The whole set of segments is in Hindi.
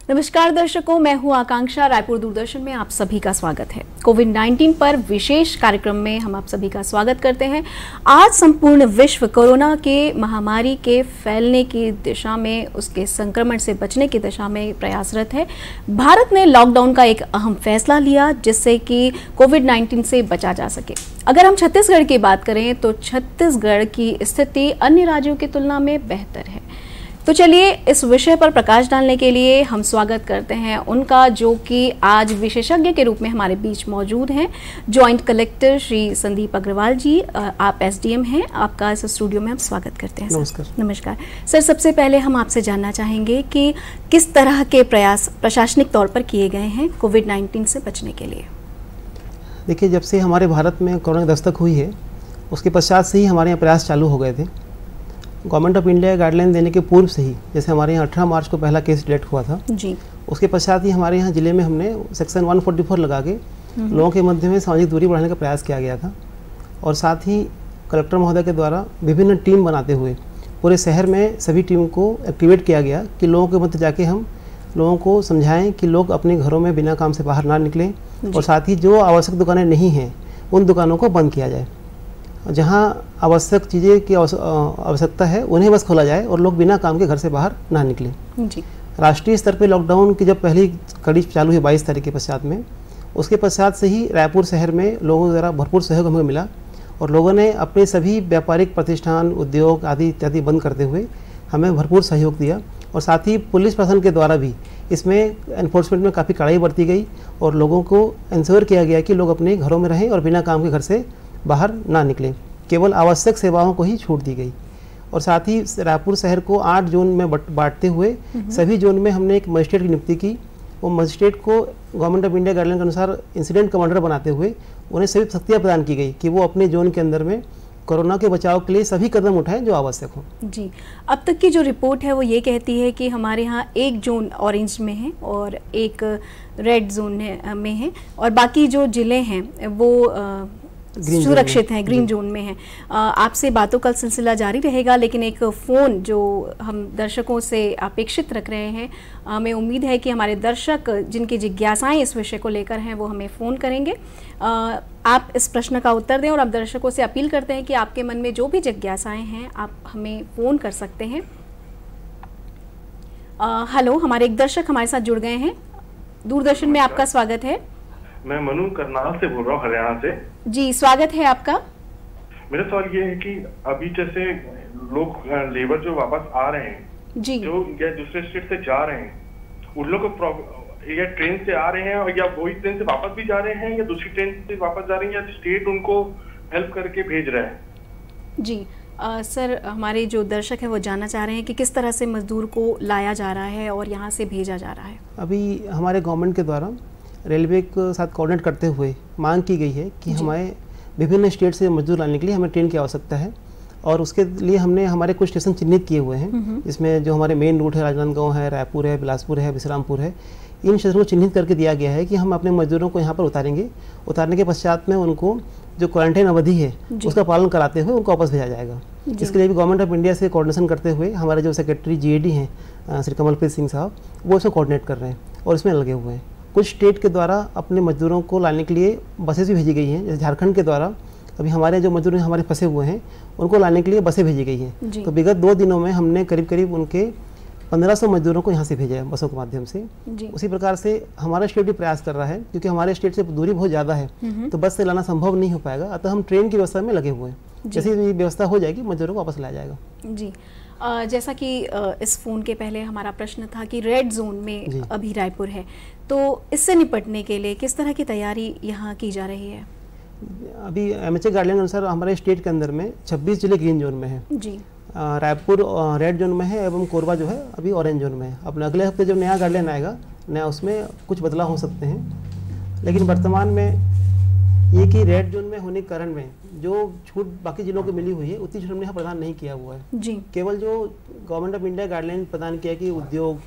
नमस्कार दर्शकों, मैं हूं आकांक्षा। रायपुर दूरदर्शन में आप सभी का स्वागत है। कोविड-19 पर विशेष कार्यक्रम में हम आप सभी का स्वागत करते हैं। आज संपूर्ण विश्व कोरोना के महामारी के फैलने की दिशा में, उसके संक्रमण से बचने की दिशा में प्रयासरत है। भारत ने लॉकडाउन का एक अहम फैसला लिया जिससे कि कोविड-19 से बचा जा सके। अगर हम छत्तीसगढ़ की बात करें तो छत्तीसगढ़ की स्थिति अन्य राज्यों की तुलना में बेहतर है। तो चलिए इस विषय पर प्रकाश डालने के लिए हम स्वागत करते हैं उनका, जो कि आज विशेषज्ञ के रूप में हमारे बीच मौजूद हैं। जॉइंट कलेक्टर श्री संदीप अग्रवाल जी, आप एसडीएम हैं, आपका इस स्टूडियो में हम स्वागत करते हैं। नमस्कार। नमस्कार सर। सबसे पहले हम आपसे जानना चाहेंगे कि किस तरह के प्रयास प्रशासनिक तौर पर किए गए हैं कोविड-19 से बचने के लिए। देखिए, जब से हमारे भारत में कोरोना की दस्तक हुई है उसके पश्चात से ही हमारे यहाँ प्रयास चालू हो गए थे। गवर्नमेंट ऑफ इंडिया गाइडलाइन देने के पूर्व से ही, जैसे हमारे यहाँ 18 मार्च को पहला केस डिटेक्ट हुआ था जी, उसके पश्चात ही हमारे यहाँ जिले में हमने सेक्शन 144 लगा के लोगों के मध्य में सामाजिक दूरी बढ़ाने का प्रयास किया गया था। और साथ ही कलेक्टर महोदय के द्वारा विभिन्न टीम बनाते हुए पूरे शहर में सभी टीम को एक्टिवेट किया गया कि लोगों के मध्य जाके हम लोगों को समझाएं कि लोग अपने घरों में बिना काम से बाहर ना निकलें, और साथ ही जो आवश्यक दुकानें नहीं हैं उन दुकानों को बंद किया जाए। जहां आवश्यक चीज़ें की आवश्यकता है उन्हें बस खोला जाए और लोग बिना काम के घर से बाहर ना निकलें जी। राष्ट्रीय स्तर पे लॉकडाउन की जब पहली कड़ी चालू हुई 22 तारीख के पश्चात में, उसके पश्चात से ही रायपुर शहर में लोगों द्वारा भरपूर सहयोग हमें मिला और लोगों ने अपने सभी व्यापारिक प्रतिष्ठान, उद्योग आदि इत्यादि बंद करते हुए हमें भरपूर सहयोग दिया। और साथ ही पुलिस प्रशासन के द्वारा भी इसमें एनफोर्समेंट में काफ़ी कड़ाई बरती गई और लोगों को इंश्योर किया गया कि लोग अपने घरों में रहें और बिना काम के घर से बाहर ना निकलें। केवल आवश्यक सेवाओं को ही छूट दी गई। और साथ ही रायपुर शहर को 8 जोन में बांटते हुए सभी जोन में हमने एक मजिस्ट्रेट की नियुक्ति की। वो मजिस्ट्रेट को गवर्नमेंट ऑफ इंडिया गाइडलाइन के अनुसार इंसिडेंट कमांडर बनाते हुए उन्हें सभी शक्तियाँ प्रदान की गई कि वो अपने जोन के अंदर में कोरोना के बचाव के लिए सभी कदम उठाएं जो आवश्यक हो जी। अब तक की जो रिपोर्ट है वो ये कहती है कि हमारे यहाँ एक जोन ऑरेंज में है और एक रेड जोन में है और बाकी जो जिले हैं वो सुरक्षित हैं, ग्रीन जोन में हैं। आपसे बातों का सिलसिला जारी रहेगा, लेकिन एक फ़ोन जो हम दर्शकों से अपेक्षित रख रहे हैं, हमें उम्मीद है कि हमारे दर्शक जिनकी जिज्ञासाएं इस विषय को लेकर हैं वो हमें फ़ोन करेंगे। आप इस प्रश्न का उत्तर दें और आप दर्शकों से अपील करते हैं कि आपके मन में जो भी जिज्ञासाएं हैं आप हमें फ़ोन कर सकते हैं। हेलो, हमारे एक दर्शक हमारे साथ जुड़ गए हैं। दूरदर्शन में आपका स्वागत है। मैं मनु करनाल से बोल रहा हूँ, हरियाणा से जी। स्वागत है आपका। मेरा सवाल ये है कि अभी जैसे लोग लेबर जो वापस आ रहे हैं जी, जो या दूसरे स्टेट से जा रहे हैं, उन लोग को या ट्रेन से आ रहे हैं या वही ट्रेन से वापस भी जा रहे हैं या दूसरी ट्रेन से वापस जा रहे हैं या स्टेट उनको हेल्प करके भेज रहा है जी। सर, हमारे जो दर्शक है वो जानना चाह रहे हैं कि किस तरह से मजदूर को लाया जा रहा है और यहाँ से भेजा जा रहा है। अभी हमारे गवर्नमेंट के द्वारा रेलवे के साथ कोऑर्डिनेट करते हुए मांग की गई है कि हमारे विभिन्न स्टेट से मजदूर लाने के लिए हमें ट्रेन की आवश्यकता है और उसके लिए हमने हमारे कुछ स्टेशन चिन्हित किए हुए हैं। इसमें जो हमारे मेन रूट है, राजनांदगांव है, रायपुर है, बिलासपुर है, विश्रामपुर है, इन स्टेशनों को चिन्हित करके दिया गया है कि हम अपने मजदूरों को यहाँ पर उतारेंगे। उतारने के पश्चात में उनको जो क्वारंटाइन अवधि है उसका पालन कराते हुए उनको वापस भेजा जाएगा। इसके लिए भी गवर्नमेंट ऑफ इंडिया से कोऑर्डिनेशन करते हुए हमारे जो सेक्रेटरी जीएडी हैं श्री कमलप्रीत सिंह साहब, वो इसको कोऑर्डिनेट कर रहे हैं और इसमें लगे हुए हैं। कुछ स्टेट के द्वारा अपने मजदूरों को लाने के लिए बसें भी भेजी गई हैं। जैसे झारखंड के द्वारा अभी हमारे जो मजदूर हमारे फंसे हुए हैं उनको लाने के लिए बसें भेजी गई हैं। तो विगत 2 दिनों में हमने करीब करीब उनके 1500 मजदूरों को यहाँ से भेजा है बसों के माध्यम से। उसी प्रकार से हमारा स्टेट भी प्रयास कर रहा है, क्योंकि हमारे स्टेट से दूरी बहुत ज़्यादा है तो बस से लाना संभव नहीं हो पाएगा, अतः हम ट्रेन की व्यवस्था में लगे हुए हैं। जैसी भी व्यवस्था हो जाएगी मजदूरों को वापस लाया जाएगा जी। जैसा कि इस फ़ोन के पहले हमारा प्रश्न था कि रेड जोन में अभी रायपुर है, तो इससे निपटने के लिए किस तरह की तैयारी यहाँ की जा रही है? अभी एमएचए गाइडलाइन के अनुसार हमारे स्टेट के अंदर में 26 जिले ग्रीन जोन में है जी। रायपुर रेड जोन में है एवं कोरबा जो है अभी ऑरेंज जोन में है। अपने अगले हफ्ते जो नया गाइडलाइन आएगा नया, उसमें कुछ बदलाव हो सकते हैं, लेकिन वर्तमान में ये कि रेड जोन में होने के कारण में जो छूट बाकी जिलों को मिली हुई है उतनी छूट हमने यहाँ प्रदान नहीं किया हुआ है जी। केवल जो गवर्नमेंट ऑफ इंडिया गाइडलाइन प्रदान किया कि उद्योग,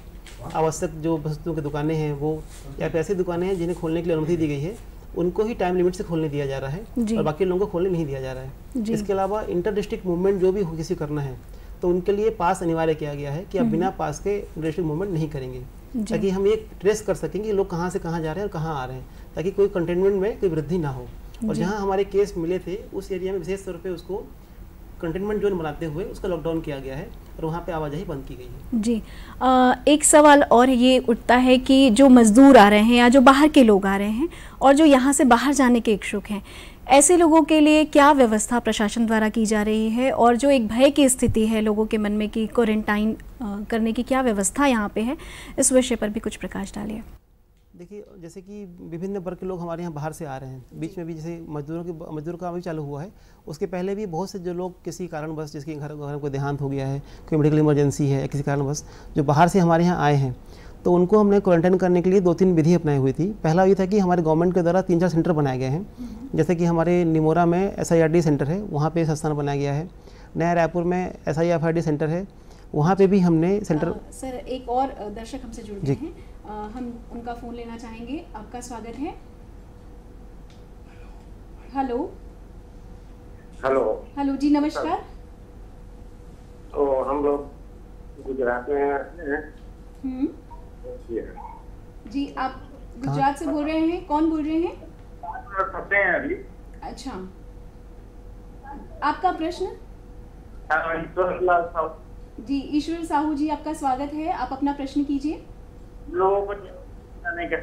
आवश्यक जो वस्तुओं की दुकानें हैं वो या ऐसी दुकानें हैं जिन्हें खोलने के लिए अनुमति दी गई है उनको ही टाइम लिमिट से खोलने दिया जा रहा है और बाकी लोगों को खोलने नहीं दिया जा रहा है। इसके अलावा इंटर डिस्ट्रिक्ट मूवमेंट जो भी किसी करना है तो उनके लिए पास अनिवार्य किया गया है कि आप बिना पास के डिस्ट्रिक्ट मूवमेंट नहीं करेंगे। ताकि हम एक ट्रेस कर सकें कि लोग कहाँ से कहाँ जा रहे हैं और कहाँ आ रहे हैं, ताकि कोई कंटेनमेंट में कोई वृद्धि ना हो। और जहाँ हमारे केस मिले थे उस एरिया में विशेष तौर पे उसको कंटेनमेंट जोन बनाते हुए उसका लॉकडाउन किया गया है और वहाँ पे आवाजाही बंद की गई है। जी, एक सवाल और ये उठता है कि जो मजदूर आ रहे हैं या जो बाहर के लोग आ रहे हैं और जो यहाँ से बाहर जाने के इच्छुक हैं, ऐसे लोगों के लिए क्या व्यवस्था प्रशासन द्वारा की जा रही है? और जो एक भय की स्थिति है लोगों के मन में कि क्वारंटाइन करने की क्या व्यवस्था यहाँ पे है, इस विषय पर भी कुछ प्रकाश डालिए। देखिए, जैसे कि विभिन्न वर्ग के लोग हमारे यहाँ बाहर से आ रहे हैं, बीच में भी जैसे मजदूरों का अभी चालू हुआ है, उसके पहले भी बहुत से जो लोग किसी कारणवश, जिसके घर को देहांत हो गया है, कोई मेडिकल इमरजेंसी है, किसी कारणवश जो बाहर से हमारे यहाँ आए हैं, तो उनको हमने क्वारंटाइन करने के लिए 2-3 विधि अपनाई हुई थी। पहला ये था कि हमारे गवर्नमेंट के द्वारा 3-4 सेंटर बनाए गए हैं, जैसे कि हमारे निमोरा में SIRD सेंटर है, वहाँ पे संस्थान बनाया गया है। नया रायपुर में SIFRD सेंटर है, वहाँ पे भी हमने सेंटर। सर, एक और दर्शक हमसे जुड़ गए हैं, हम उनका फ़ोन लेना चाहेंगे। आपका स्वागत है। हेलो हेलो हेलो जी, नमस्कार। तो हम लोग गुजरात में हैं। जी, आप गुजरात से बोल रहे हैं? कौन बोल रहे हैं? फंसे हैं अभी। अच्छा, आपका प्रश्न? ईश्वरलाल साहू जी, ईश्वर साहू जी, आपका स्वागत है। आप अपना प्रश्न कीजिए। लोगों को जाने का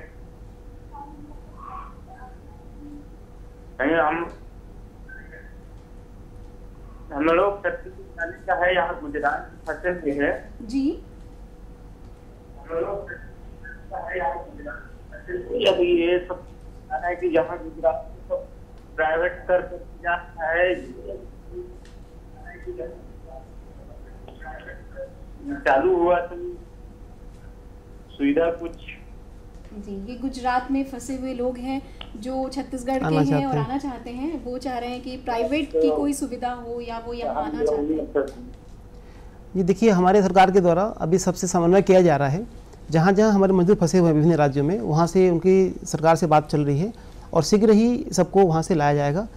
हम लोग जाने का है, यहाँ गुजरात फंसे हुए हैं जी। अभी ये सब है कि यहाँ गुजरात तो प्राइवेट कर जाना है, चालू हुआ तो सुविधा कुछ। जी, ये गुजरात में फंसे हुए लोग हैं जो छत्तीसगढ़ के हैं और आना चाहते हैं। वो चाह रहे हैं कि प्राइवेट की कोई सुविधा हो या वो यहाँ आना चाहते हैं। ये देखिए, हमारे सरकार के द्वारा अभी सबसे समन्वय किया जा रहा है। जहाँ जहाँ हमारे मजदूर फंसे हुए हैं विभिन्न राज्यों में, वहाँ से उनकी सरकार से बात चल रही है और शीघ्र ही सबको वहाँ से लाया जाएगा।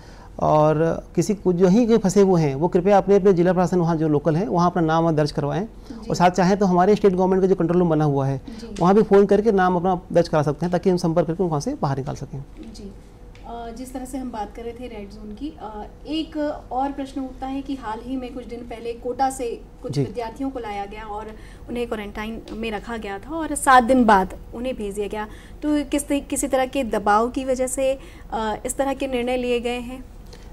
और किसी को जो ही फंसे हुए हैं वो कृपया अपने अपने जिला प्रशासन वहाँ जो लोकल हैं वहाँ अपना नाम दर्ज करवाएं। और साथ चाहें तो हमारे स्टेट गवर्नमेंट का जो कंट्रोल रूम बना हुआ है वहाँ भी फ़ोन करके नाम अपना दर्ज करा सकते हैं, ताकि हम संपर्क करके वहाँ से बाहर निकाल सकें। जी, जिस तरह से हम बात कर रहे थे रेड जोन की, एक और प्रश्न उठता है कि हाल ही में कुछ दिन पहले कोटा से कुछ विद्यार्थियों को लाया गया और उन्हें क्वारंटाइन में रखा गया था और 7 दिन बाद उन्हें भेज दिया गया। तो किसी तरह के दबाव की वजह से इस तरह के निर्णय लिए गए हैं?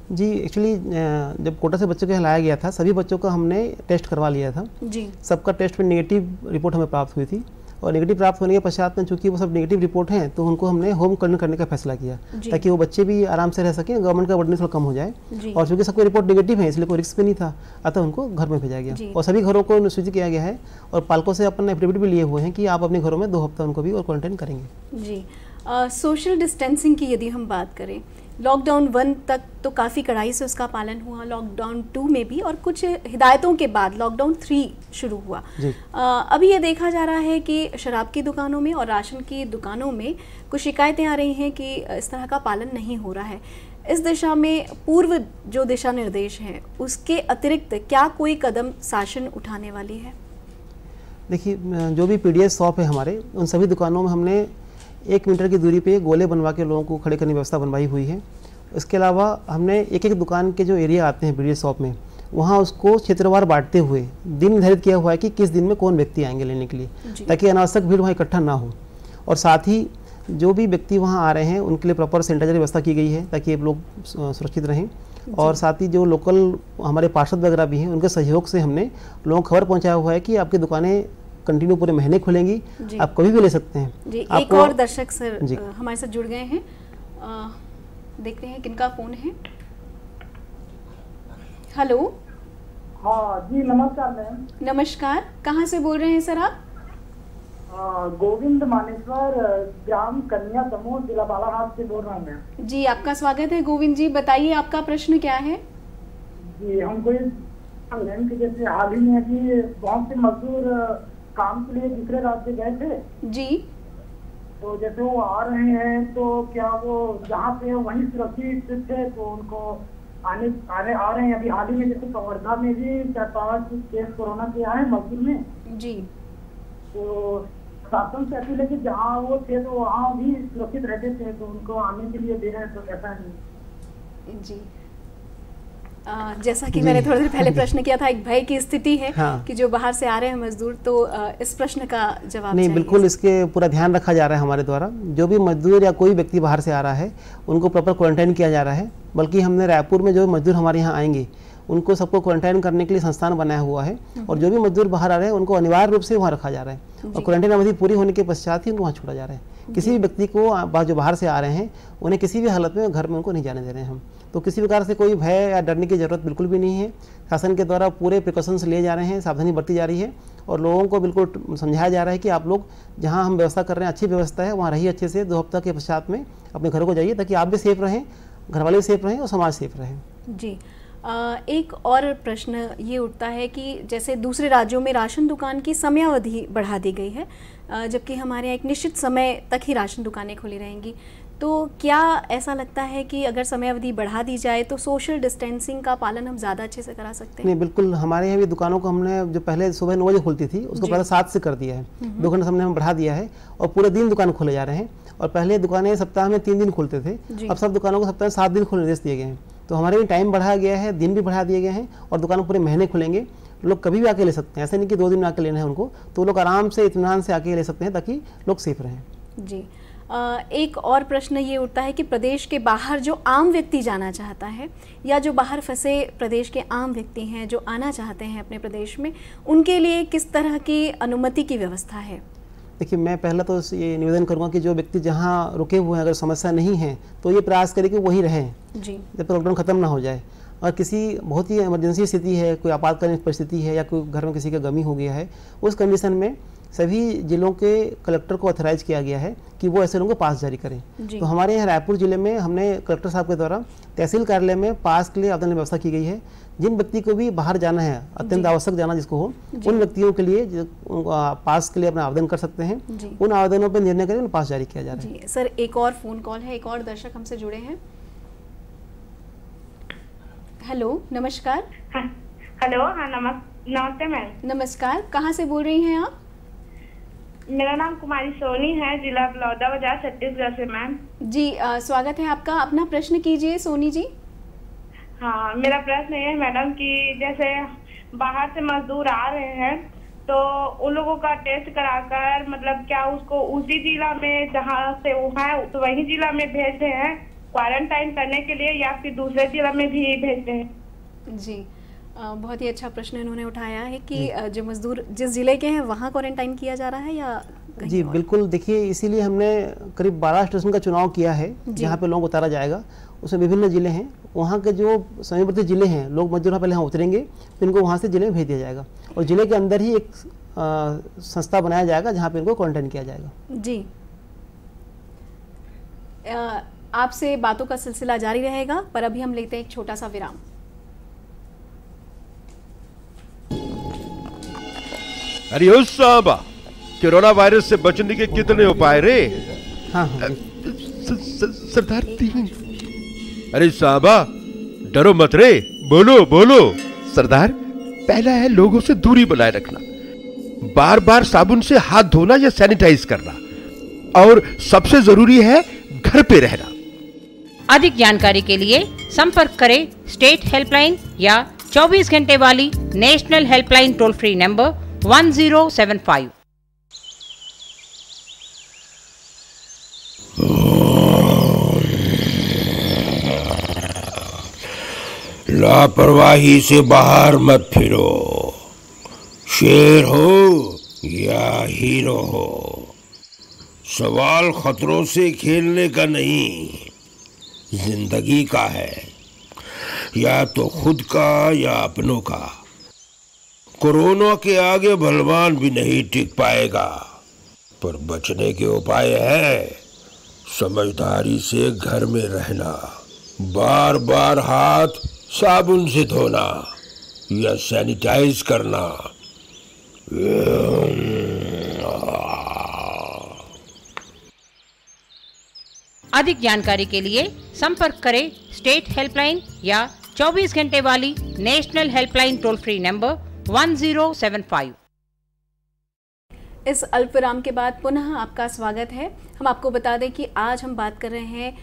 जी, एक्चुअली जब कोटा से बच्चों को यहाँ लाया गया था, सभी बच्चों का हमने टेस्ट करवा लिया था जी। सबका टेस्ट में नेगेटिव रिपोर्ट हमें प्राप्त हुई थी और नेगेटिव प्राप्त होने के पश्चात में चूंकि वो सब नेगेटिव रिपोर्ट हैं तो उनको हमने होम क्वारंटाइन करने का फैसला किया, ताकि वो बच्चे भी आराम से रह सकें, गवर्नमेंट का बर्डन थोड़ा कम हो जाए। और चूंकि सबको रिपोर्ट नेगेटिव है इसलिए कोई रिस्क भी नहीं था, अतः उनको घर में भेजा गया और सभी घरों को सूचित किया गया है और पालकों से अपन एफिडेविट भी लिए हुए हैं कि आप अपने घरों में 2 हफ्ता उनको भी और क्वारंटाइन करेंगे। जी, सोशल डिस्टेंसिंग की यदि हम बात करें, लॉकडाउन 1 तक तो काफ़ी कड़ाई से उसका पालन हुआ, लॉकडाउन 2 में भी, और कुछ हिदायतों के बाद लॉकडाउन 3 शुरू हुआ। अभी ये देखा जा रहा है कि शराब की दुकानों में और राशन की दुकानों में कुछ शिकायतें आ रही हैं कि इस तरह का पालन नहीं हो रहा है। इस दिशा में पूर्व जो दिशा निर्देश हैं उसके अतिरिक्त क्या कोई कदम शासन उठाने वाली है? देखिए, जो भी PDS शॉप है हमारे, उन सभी दुकानों में हमने 1 मीटर की दूरी पे गोले बनवा के लोगों को खड़े करने की व्यवस्था बनवाई हुई है। इसके अलावा हमने एक एक दुकान के जो एरिया आते हैं PDS शॉप में, वहाँ उसको क्षेत्रवार बांटते हुए दिन निर्धारित किया हुआ है कि किस दिन में कौन व्यक्ति आएंगे लेने के लिए, ताकि अनावश्यक भीड़ वहाँ इकट्ठा ना हो। और साथ ही जो भी व्यक्ति वहाँ आ रहे हैं उनके लिए प्रॉपर सैनिटाइजर व्यवस्था की गई है ताकि लोग सुरक्षित रहें। और साथ ही जो लोकल हमारे पार्षद वगैरह भी हैं उनके सहयोग से हमने लोगों को खबर पहुँचाया हुआ है कि आपकी दुकानें कंटिन्यू पूरे महीने खुलेंगी, आप कभी भी ले सकते हैं। जी, एक और दर्शक सर हमारे साथ जुड़ गए हैं, देखते हैं किनका फोन है। हेलो। हाँ जी, नमस्कार मैम। नमस्कार, कहाँ से बोल रहे हैं सर आप? गोविंद मानेश्वर, ग्राम कन्या समूह, जिला बालाघाट से बोल रहा हूँ मैम। जी, आपका स्वागत है गोविंद जी, बताइए आपका प्रश्न क्या है? जी, हमको जैसे हाल ही में अभी बहुत से मजदूर काम के लिए दूसरे राज्य गए थे जी, तो जैसे वो आ रहे हैं तो क्या वो जहाँ पे वहीं सुरक्षित थे तो उनको आने आ रहे हैं? अभी हाल ही में जैसे कवर्धा में भी 4-5 केस कोरोना के आए मजदूर में जी, तो शासन से अपील है कि जहाँ वो थे तो वहाँ भी सुरक्षित रहते थे, तो उनको आने के लिए दे रहे हैं, तो ऐसा नहीं। जी, जैसा कि मैंने थोड़ी देर पहले प्रश्न किया था, एक भय की स्थिति है कि जो बाहर से आ रहे हैं मजदूर, तो इस प्रश्न का जवाब नहीं, बिल्कुल इसके पूरा ध्यान रखा जा रहा है हमारे द्वारा। जो भी मजदूर या कोई व्यक्ति बाहर से आ रहा है उनको प्रॉपर क्वारंटाइन किया जा रहा है। बल्कि हमने रायपुर में जो मजदूर हमारे यहाँ आएंगे उनको सबको क्वारंटाइन करने के लिए संस्थान बनाया हुआ है, और जो भी मजदूर बाहर आ रहे हैं उनको अनिवार्य रूप से वहाँ रखा जा रहा है, और क्वारंटाइन अवधि पूरी होने के पश्चात ही उनको वहाँ छोड़ा जा रहा है। किसी भी व्यक्ति को जो बाहर से आ रहे हैं उन्हें किसी भी हालत में घर में उनको नहीं जाने दे रहे हैं हम। तो किसी प्रकार से कोई भय या डरने की जरूरत बिल्कुल भी नहीं है। शासन के द्वारा पूरे प्रिकॉशंस लिए जा रहे हैं, सावधानी बरती जा रही है, और लोगों को बिल्कुल समझाया जा रहा है कि आप लोग जहां हम व्यवस्था कर रहे हैं अच्छी व्यवस्था है, वहां रहिए अच्छे से। 2 हफ्ता के पश्चात में अपने घरों को जाइए, ताकि आप भी सेफ रहें, घर वाले भी सेफ रहें और समाज सेफ रहे। जी, एक और प्रश्न ये उठता है कि जैसे दूसरे राज्यों में राशन दुकान की समयावधि बढ़ा दी गई है, जबकि हमारे यहाँ एक निश्चित समय तक ही राशन दुकानें खुली रहेंगी, तो क्या ऐसा लगता है कि अगर समयावधि बढ़ा दी जाए तो सोशल डिस्टेंसिंग का पालन हम ज़्यादा अच्छे से करा सकते हैं? नहीं, बिल्कुल। हमारे यहाँ भी दुकानों को हमने जो पहले सुबह 9 बजे खुलती थी उसको पहले 7 से कर दिया है, 2 घंटे हमने बढ़ा दिया है, और पूरे दिन दुकान खोले जा रहे हैं। और पहले दुकानें सप्ताह में 3 दिन खुलते थे, अब सब दुकानों को सप्ताह में 7 दिन खोलने निर्देश दिए गए हैं। तो हमारे भी टाइम बढ़ाया गया है, दिन भी बढ़ा दिए गए हैं, और दुकान पूरे महीने खुलेंगे। लोग कभी भी आके ले सकते हैं, ऐसे नहीं कि 2 दिन में आके लेना है उनको, तो लोग आराम से इत्मीनान से आके ले सकते हैं, ताकि लोग सेफ रहें। जी, एक और प्रश्न ये उठता है कि प्रदेश के बाहर जो आम व्यक्ति जाना चाहता है, या जो बाहर फंसे प्रदेश के आम व्यक्ति हैं जो आना चाहते हैं अपने प्रदेश में, उनके लिए किस तरह की अनुमति की व्यवस्था है? देखिए, मैं पहला तो ये निवेदन करूंगा कि जो व्यक्ति जहां रुके हुए हैं, अगर समस्या नहीं है तो ये प्रयास करें कि वहीं रहें जब तक लॉकडाउन खत्म ना हो जाए। और किसी बहुत ही इमरजेंसी स्थिति है, कोई आपातकालीन परिस्थिति है, या कोई घर में किसी का गमी हो गया है, उस कंडीशन में सभी जिलों के कलेक्टर को ऑथराइज किया गया है कि वो ऐसे लोगों को पास जारी करें। तो हमारे यहाँ रायपुर जिले में हमने कलेक्टर साहब के द्वारा तहसील कार्यालय में पास के लिए आवेदन की व्यवस्था की गई है। जिन व्यक्ति को भी बाहर जाना है, अत्यंत आवश्यक जाना जिसको हो, उन व्यक्तियों के लिए पास के लिए अपना आवेदन कर सकते हैं। उन आवेदनों पर निर्णय करें, उन पास जारी किया जा रहा है। सर, एक और फोन कॉल है, एक और दर्शक हमसे जुड़े हैं। हेलो, नमस्कार। हेलो, हाँ नमस्ते मैम। नमस्कार, कहाँ से बोल रही हैं आप? मेरा नाम कुमारी सोनी है, जिला बलौदाबाजार, छत्तीसगढ़ से मैम। जी, स्वागत है आपका। अपना प्रश्न कीजिए सोनी जी। हाँ, मेरा प्रश्न ये है मैडम कि जैसे बाहर से मजदूर आ रहे हैं तो उन लोगों का टेस्ट कराकर, मतलब क्या उसको उसी जिला में जहाँ से वो है तो वही जिला में भेजते हैं क्वारंटाइन करने के लिए, या फिर दूसरे जिला में भी भेजते हैं? जी, बहुत ही अच्छा प्रश्न इन्होंने उठाया है कि जो मजदूर जिस जिले के हैं वहाँ क्वारंटाइन किया जा रहा है या जी बिल्कुल। देखिए, इसीलिए हमने करीब 12 स्टेशन का चुनाव किया है जहाँ पे लोग उतारा जाएगा। उसमें विभिन्न जिले हैं, वहाँ के जो समीपवर्ती जिले हैं, लोग मजदूर पहले यहाँ उतरेंगे, फिर इनको वहाँ से जिले में भेज दिया जाएगा, और जिले के अंदर ही एक संस्था बनाया जाएगा जहाँ पे इनको क्वारंटाइन किया जाएगा। जी, आपसे बातों का सिलसिला जारी रहेगा, पर अभी हम लेते हैं एक छोटा सा विराम। अरे ओ साहबा, कोरोना वायरस से बचने के कितने उपाय रे? हाँ। सरदार अरे साहबा, डरो मत रे, बोलो बोलो। सरदार, पहला है लोगों से दूरी बनाए रखना, बार बार साबुन से हाथ धोना या सैनिटाइज करना, और सबसे जरूरी है घर पे रहना। अधिक जानकारी के लिए संपर्क करें स्टेट हेल्पलाइन या 24 घंटे वाली national helpline toll free number 1075। लापरवाही से बाहर मत फिरो, शेर हो या हीरो हो, सवाल खतरों से खेलने का नहीं, जिंदगी का है, या तो खुद का या अपनों का। कोरोना के आगे बलवान भी नहीं टिक पाएगा, पर बचने के उपाय है समझदारी से घर में रहना, बार बार हाथ साबुन से धोना या सैनिटाइज करना। अधिक जानकारी के लिए संपर्क करें स्टेट हेल्पलाइन या 24 घंटे वाली national helpline toll free number 1075। इस अल्प विराम के बाद पुनः आपका स्वागत है। हम आपको बता दें कि आज हम बात कर रहे हैं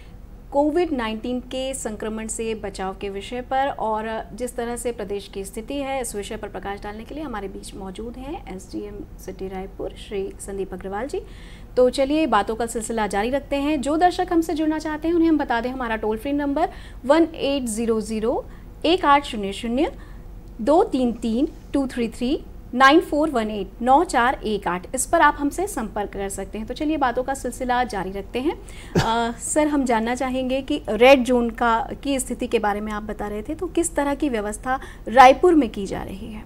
कोविड-19 के संक्रमण से बचाव के विषय पर, और जिस तरह से प्रदेश की स्थिति है इस विषय पर प्रकाश डालने के लिए हमारे बीच मौजूद हैं एसडीएम सिटी रायपुर श्री संदीप अग्रवाल जी। तो चलिए बातों का सिलसिला जारी रखते हैं। जो दर्शक हमसे जुड़ना चाहते हैं उन्हें हम बता दें हमारा टोल फ्री नंबर 1800-1800-233-233 9418-9418, इस पर आप हमसे संपर्क कर सकते हैं। तो चलिए बातों का सिलसिला जारी रखते हैं। सर, हम जानना चाहेंगे कि रेड जोन की स्थिति के बारे में आप बता रहे थे, तो किस तरह की व्यवस्था रायपुर में की जा रही है?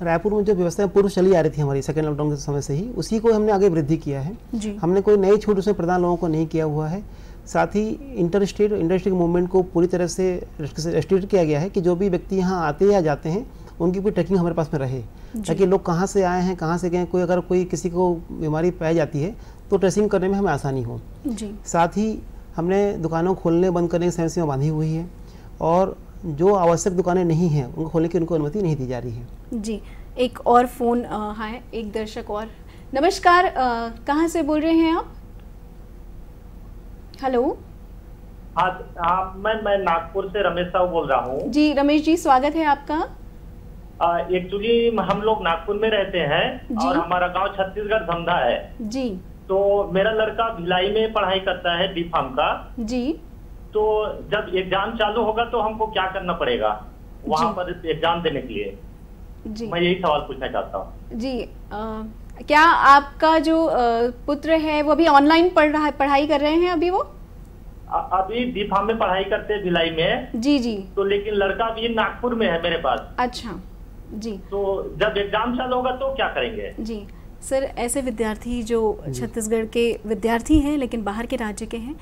रायपुर में जो व्यवस्था पूर्व चली आ रही थी हमारी सेकेंड लॉकडाउन के समय से ही, उसी को हमने आगे वृद्धि किया है जी। हमने कोई नई छूट उसमें प्रदान लोगों को नहीं किया हुआ है। साथ ही इंटर स्टेट मूवमेंट को पूरी तरह से रेस्ट्रिक्ट किया गया है कि जो भी व्यक्ति यहाँ आते या जाते हैं उनकी पूरी ट्रैकिंग हमारे पास में रहे, ताकि लोग कहाँ से आए हैं, कहाँ से गए, अगर कोई किसी को बीमारी पाई जाती है तो ट्रेसिंग करने में हमें आसानी हो जी। साथ ही हमने दुकानों खोलने बंद करने की समय सीमा बांधी हुई है, और जो आवश्यक दुकानें नहीं हैं उनको खोलने की उनको अनुमति नहीं दी जा रही है जी। एक और फोन है, एक दर्शक और। नमस्कार, कहाँ से बोल रहे हैं आप? हेलो। हाँ, मैं नागपुर से रमेश साहू बोल रहा हूँ जी। रमेश जी, स्वागत है आपका। एक्चुअली हम लोग नागपुर में रहते हैं और हमारा गांव छत्तीसगढ़ धमधा है जी। तो मेरा लड़का भिलाई में पढ़ाई करता है डी.फार्म का जी। तो जब एग्जाम चालू होगा तो हमको क्या करना पड़ेगा वहाँ पर एग्जाम देने के लिए जी? मैं यही सवाल पूछना चाहता हूँ जी। क्या आपका जो पुत्र है वो अभी ऑनलाइन पढ़ाई कर रहे हैं? अभी डी.फार्म में पढ़ाई करते हैं भिलाई में जी जी। तो लेकिन लड़का अभी नागपुर में है मेरे पास। अच्छा जी। तो जब एग्जाम चालू होगा तो क्या करेंगे जी? सर, ऐसे विद्यार्थी जो छत्तीसगढ़ के विद्यार्थी हैं लेकिन बाहर के राज्य के हैं,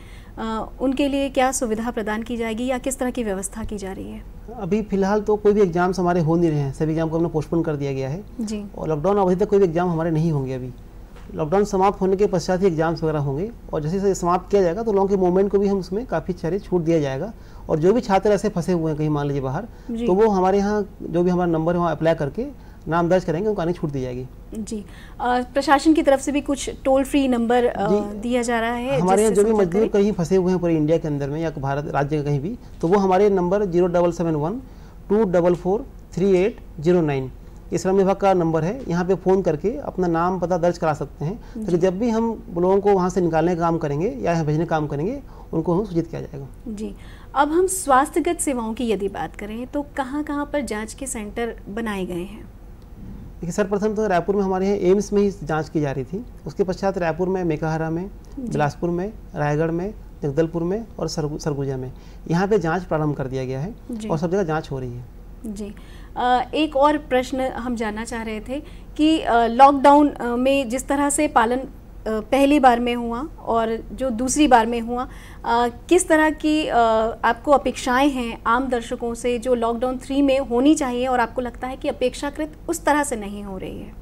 उनके लिए क्या सुविधा प्रदान की जाएगी या किस तरह की व्यवस्था की जा रही है? अभी फिलहाल तो कोई भी एग्जाम्स हमारे हो नहीं रहे हैं, सभी एग्जाम को हमने पोस्टपोन कर दिया गया है जी। और लॉकडाउन अवधि तक कोई भी एग्जाम हमारे नहीं होंगे। अभी लॉकडाउन समाप्त होने के पश्चात ही एग्जाम्स वगैरह होंगे, और जैसे जैसे समाप्त किया जाएगा तो लोगों के मूवमेंट को भी हम उसमें काफ़ी सारी छूट दिया जाएगा। और जो भी छात्र ऐसे फंसे हुए हैं कहीं मान लीजिए बाहर, तो वो हमारे यहाँ जो भी हमारा नंबर है वहाँ अप्लाई करके नाम दर्ज करेंगे, उनको आने छूट दी जाएगी जी। प्रशासन की तरफ से भी कुछ टोल फ्री नंबर दिया जा रहा है हमारे यहाँ जो भी मजदूर कहीं फंसे हुए हैं पूरे इंडिया के अंदर में या भारत राज्य के कहीं भी, तो वो हमारे नंबर 0771-244-3809 ये श्रम विभाग का नंबर है। यहाँ पे फ़ोन करके अपना नाम पता दर्ज करा सकते हैं, तो जब भी हम लोगों को वहाँ से निकालने का काम करेंगे या यहाँ भेजने का काम करेंगे उनको हम सूचित किया जाएगा जी। अब हम स्वास्थ्यगत सेवाओं की यदि बात करें तो कहाँ पर जाँच के सेंटर बनाए गए हैं? देखिए, सर्वप्रथम तो रायपुर में हमारे यहाँ एम्स में ही जांच की जा रही थी। उसके पश्चात रायपुर में, मेकाहारा में, बिलासपुर में, रायगढ़ में, जगदलपुर में और सरगुजा में यहाँ पे जांच प्रारंभ कर दिया गया है और सब जगह जांच हो रही है जी। एक और प्रश्न हम जानना चाह रहे थे कि लॉकडाउन में जिस तरह से पालन पहली बार में हुआ और जो दूसरी बार में हुआ, किस तरह की आपको अपेक्षाएं हैं आम दर्शकों से जो लॉकडाउन 3 में होनी चाहिए और आपको लगता है कि अपेक्षाकृत उस तरह से नहीं हो रही है?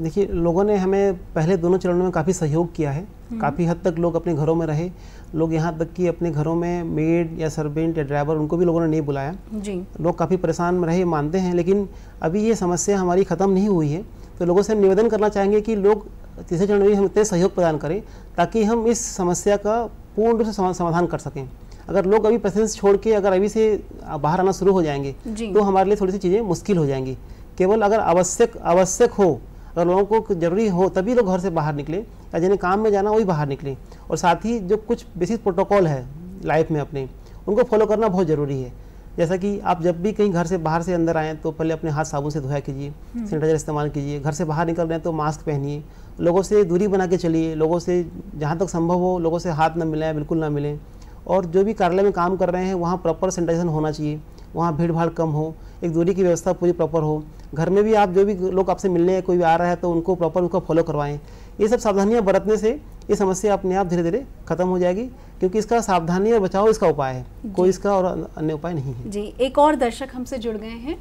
देखिए, लोगों ने हमें पहले दोनों चरणों में काफ़ी सहयोग किया है। काफ़ी हद तक लोग अपने घरों में रहे। लोग यहाँ तक कि अपने घरों में मेड या सर्वेंट या ड्राइवर उनको भी लोगों ने नहीं बुलाया जी। लोग काफ़ी परेशान रहे मानते हैं, लेकिन अभी ये समस्या हमारी ख़त्म नहीं हुई है। तो लोगों से हम निवेदन करना चाहेंगे कि लोग तीसरे चरण में हम इतने सहयोग प्रदान करें ताकि हम इस समस्या का पूर्ण रूप से समाधान कर सकें। अगर लोग अभी प्रेफरेंस छोड़ के अगर अभी से बाहर आना शुरू हो जाएंगे तो हमारे लिए थोड़ी सी चीज़ें मुश्किल हो जाएंगी। केवल अगर आवश्यक हो, अगर लोगों को जरूरी हो तभी लोग घर से बाहर निकले, या जिन्हें काम में जाना वही बाहर निकले। और साथ ही जो कुछ बेसिक प्रोटोकॉल है लाइफ में अपने, उनको फॉलो करना बहुत ज़रूरी है। जैसा कि आप जब भी कहीं घर से बाहर से अंदर आएँ तो पहले अपने हाथ साबुन से धोया कीजिए, सैनिटाइजर इस्तेमाल कीजिए। घर से बाहर निकल रहे हैं तो मास्क पहनिए, लोगों से दूरी बना के चलिए, लोगों से जहाँ तक संभव हो लोगों से हाथ न मिलाएं, बिल्कुल ना मिलें। और जो भी कार्यालय में काम कर रहे हैं वहाँ प्रॉपर सैनिटाइजेशन होना चाहिए, वहाँ भीड़ भाड़ कम हो, एक दूरी की व्यवस्था पूरी प्रॉपर हो। घर में भी आप जो भी लोग आपसे मिलने कोई भी आ रहा है तो उनको प्रॉपर उसका फॉलो करवाएं। ये सब सावधानियां बरतने से ये समस्या अपने आप धीरे धीरे खत्म हो जाएगी, क्योंकि इसका सावधानी और बचाव इसका उपाय है, कोई इसका और अन्य उपाय नहीं है जी। एक और दर्शक हमसे जुड़ गए हैं।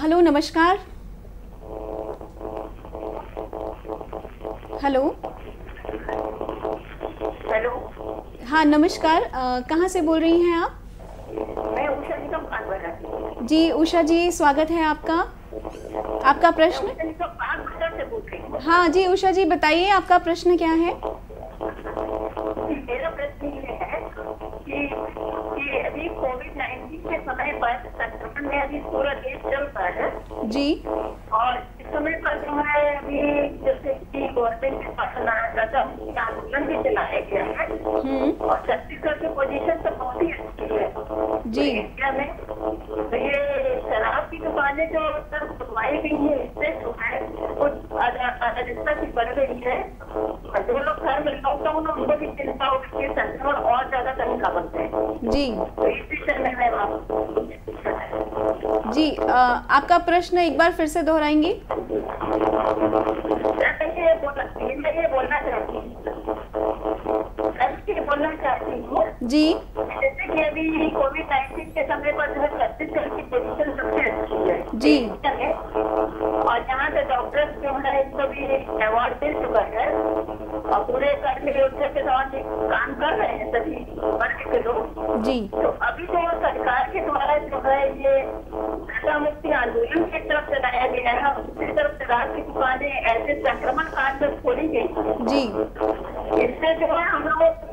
हेलो, नमस्कार। हेलो हेलो, हाँ नमस्कार, कहाँ से बोल रही हैं आप? मैं उषा जी का जी। उषा जी, स्वागत है आपका। आपका प्रश्न? से बोल रही हाँ जी उषा जी बताइए, आपका प्रश्न क्या है? मेरा प्रश्न ये है कि अभी कोविड-19 के समय पर संक्रमण में अभी पूरा देश चल रहा है जी, और इस समय पर जो है अभी जैसे कि गवर्नमेंट के पास आंदोलन भी चलाया गया है और छत्तीसगढ़ की पोजीशन तो बहुत ही अच्छी है जी इंडिया में। तो ये शराब की दुकानें जो खुलवाई गई है इससे जो है कुछ अराजकता की बढ़ गई है। जो लोग घर में लॉकडाउन है उनको भी चिंता होगी कि संक्रमण और ज्यादा तरीका बनते हैं जी। तो इस विषय में मैं जी आपका प्रश्न एक बार फिर से दोहराएंगी? मैं ये बोलना चाहती हूँ जी, जैसे कि अभी कोविड-19 के समय पर जो है छत्तीसगढ़ की पोजीशन सबसे अच्छी है जी और यहाँ से डॉक्टर्स जो है इनको भी अवार्ड मिल चुका है और पूरे कर्म योजना के दौरान काम कर रहे हैं सभी वर्ग के लोग जी। तो अभी जो सरकार के द्वारा जो है ये नशा मुक्ति आंदोलन की तरफ चलाया गया है और दूसरी तरफ शराब की दुकानें ऐसे संक्रमण काल में खोली गई जी, इससे जो है हम लोग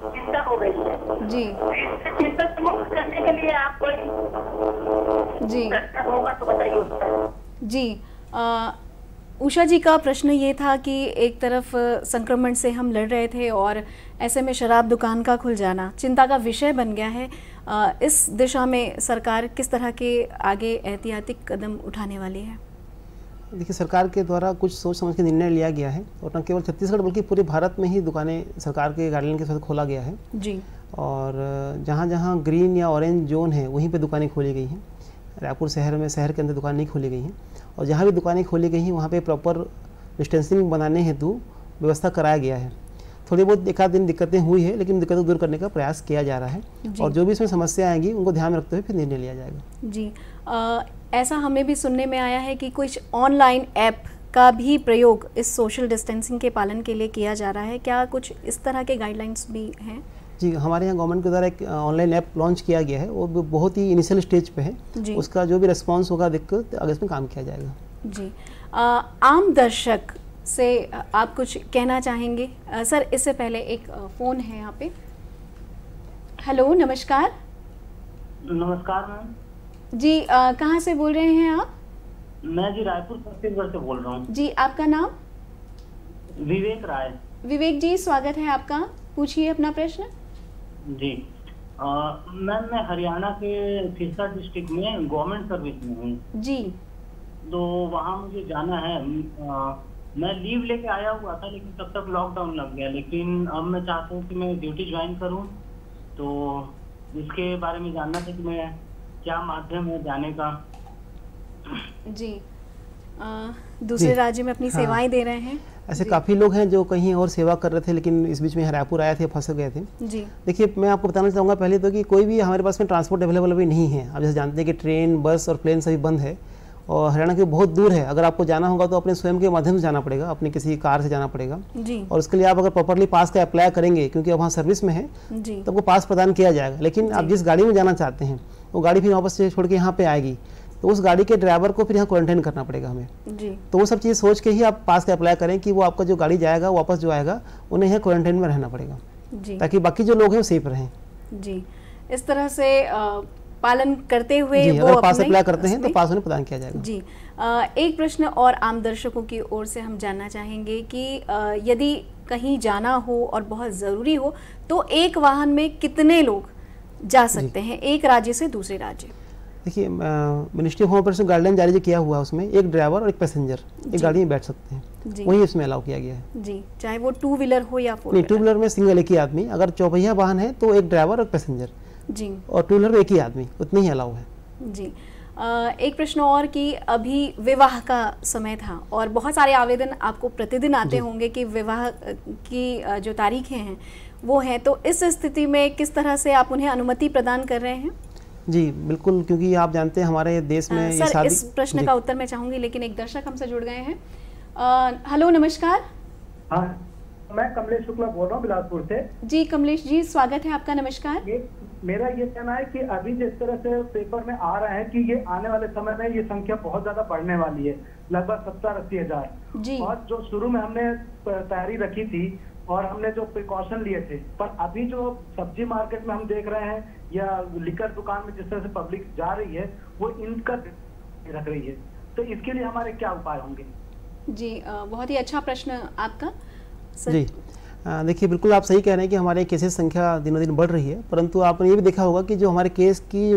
चिंता हो गई है जी इससे चिंता से मुक्त करने के लिए आप कोई जी होगा तो बताइए। जी उषा जी का प्रश्न ये था कि एक तरफ संक्रमण से हम लड़ रहे थे और ऐसे में शराब दुकान का खुल जाना चिंता का विषय बन गया है। इस दिशा में सरकार किस तरह के आगे एहतियाती कदम उठाने वाली है? देखिए, सरकार के द्वारा कुछ सोच समझ के निर्णय लिया गया है और न केवल छत्तीसगढ़ बल्कि पूरे भारत में ही दुकानें सरकार के गाइडलाइन के साथ खोला गया है जी। और जहाँ जहाँ ग्रीन या ऑरेंज जोन है वहीं पे दुकानें खोली गई हैं। रायपुर शहर में शहर के अंदर दुकान नहीं खोली गई हैं और जहाँ भी दुकानें खोली गई हैं वहाँ पे प्रॉपर डिस्टेंसिंग बनाने हेतु व्यवस्था कराया गया है। थोड़ी बहुत एक आध दिन दिक्कतें हुई है लेकिन दिक्कतों दूर करने का प्रयास किया जा रहा है और जो भी इसमें समस्या आएंगी उनको ध्यान में रखते हुए फिर निर्णय लिया जाएगा जी। ऐसा हमें भी सुनने में आया है कि कुछ ऑनलाइन ऐप का भी प्रयोग इस सोशल डिस्टेंसिंग के पालन के लिए किया जा रहा है, क्या कुछ इस तरह के गाइडलाइंस भी हैं? जी, हमारे यहाँ गवर्नमेंट के द्वारा एक ऑनलाइन ऐप लॉन्च किया गया है, वो बहुत ही इनिशियल स्टेज पे है। उसका जो भी रिस्पांस होगा देखकर आगे इसमें काम किया जाएगा। जी, आम दर्शक से आप कुछ कहना चाहेंगे? सर इससे पहले एक फ़ोन है यहाँ पे। हेलो, नमस्कार। नमस्कार मैम जी, कहाँ से बोल रहे हैं आप? मैं जी रायपुर छत्तीसगढ़ से बोल रहा हूँ। जी, आपका नाम? विवेक राय। विवेक जी, स्वागत है आपका, पूछिए अपना प्रश्न। जी मैम, मैं हरियाणा के सिरसा डिस्ट्रिक्ट में गवर्नमेंट सर्विस में हूँ जी। तो वहाँ मुझे जाना है। मैं लीव लेके आया हुआ था लेकिन तब तक लॉकडाउन लग गया, लेकिन अब मैं चाहता हूँ कि मैं ड्यूटी ज्वाइन करूँ, तो इसके बारे में जानना था कि मैं क्या माध्यम है जाने का। जी, दूसरे राज्य में अपनी सेवाएं दे रहे हैं। ऐसे काफ़ी लोग हैं जो कहीं और सेवा कर रहे थे लेकिन इस बीच में रायपुर आए थे, फंस गए थे। जी, देखिए, मैं आपको बताना चाहूँगा पहले तो कि कोई भी हमारे पास में ट्रांसपोर्ट अवेलेबल अभी नहीं है। आप जैसे जानते हैं कि ट्रेन, बस और प्लेन सभी बंद है और हरियाणा के बहुत दूर है। अगर आपको जाना होगा तो अपने स्वयं के माध्यम से जाना पड़ेगा, अपनी किसी कार से जाना पड़ेगा जी। और उसके लिए आप अगर प्रॉपरली पास का अप्लाई करेंगे, क्योंकि अब वहाँ सर्विस में है जी, तो आपको पास प्रदान किया जाएगा। लेकिन आप जिस गाड़ी में जाना चाहते हैं वो गाड़ी फिर वापस से छोड़ के यहाँ पे आएगी, तो उस गाड़ी के ड्राइवर को फिर यहाँ क्वारंटाइन करना पड़ेगा हमें जी। तो वो सब चीज़ सोच के ही आप पास का अप्लाई करें कि वो आपका जो गाड़ी जाएगा वापस जो आएगा उन्हें यहाँ क्वारंटाइन में रहना पड़ेगा जी, ताकि बाकी जो लोग हैं वो सेफ रहें। जी, इस तरह से पालन करते हुए जी, वो अगर पास अप्लाई करते हैं तो पास उन्हें प्रदान किया जाएगा। जी, एक प्रश्न और आम दर्शकों की ओर से हम जानना चाहेंगे कि यदि कहीं जाना हो और बहुत ज़रूरी हो तो एक वाहन में कितने लोग जा सकते हैं, एक राज्य से दूसरे राज्य? देखिए, मिनिस्ट्री ऑफ होम अफेयर्स ने गाइडलाइन जारी किया हुआ है, उसमें एक ड्राइवर और एक पैसेंजर एक गाड़ी में बैठ सकते हैं, वही इसमें अलाउ किया गया है। जी, चाहे वो टू व्हीलर हो या फोर व्हीलर। टू व्हीलर में सिंगल एक ही आदमी, अगर चौपहिया वाहन है तो एक ड्राइवर और पैसेंजर जी, और टू व्हीलर में एक ही आदमी, उतने ही अलाउ है। जी, एक प्रश्न और कि अभी विवाह का समय था और बहुत सारे आवेदन आपको प्रतिदिन आते होंगे कि विवाह की जो तारीखें हैं वो हैं, तो इस स्थिति में किस तरह से आप उन्हें अनुमति प्रदान कर रहे हैं? जी बिल्कुल, क्योंकि आप जानते हैं हमारे देश में सर शादी... इस प्रश्न का उत्तर मैं चाहूंगी लेकिन एक दर्शक हमसे जुड़ गए हैं। हेलो, नमस्कार। हाँ मैं कमलेश शुक्ला बोल रहा हूँ बिलासपुर से। जी कमलेश जी, स्वागत है आपका, नमस्कार। मेरा ये कहना है कि अभी जिस तरह से पेपर में आ रहा है कि ये आने वाले समय में ये संख्या बहुत ज्यादा बढ़ने वाली है, लगभग 70-80 हजार। और जो शुरू में हमने तैयारी रखी थी और हमने जो प्रिकॉशन लिए थे, पर अभी जो सब्जी मार्केट में हम देख रहे हैं या लिकर दुकान में जिस तरह से पब्लिक जा रही है, वो इनका रख रही है, तो इसके लिए हमारे क्या उपाय होंगे? जी बहुत ही अच्छा प्रश्न आपका सर। जी देखिए, बिल्कुल आप सही कह रहे हैं कि हमारे केसेस संख्या दिनों दिन बढ़ रही है, परंतु आपने ये भी देखा होगा कि जो हमारे केस की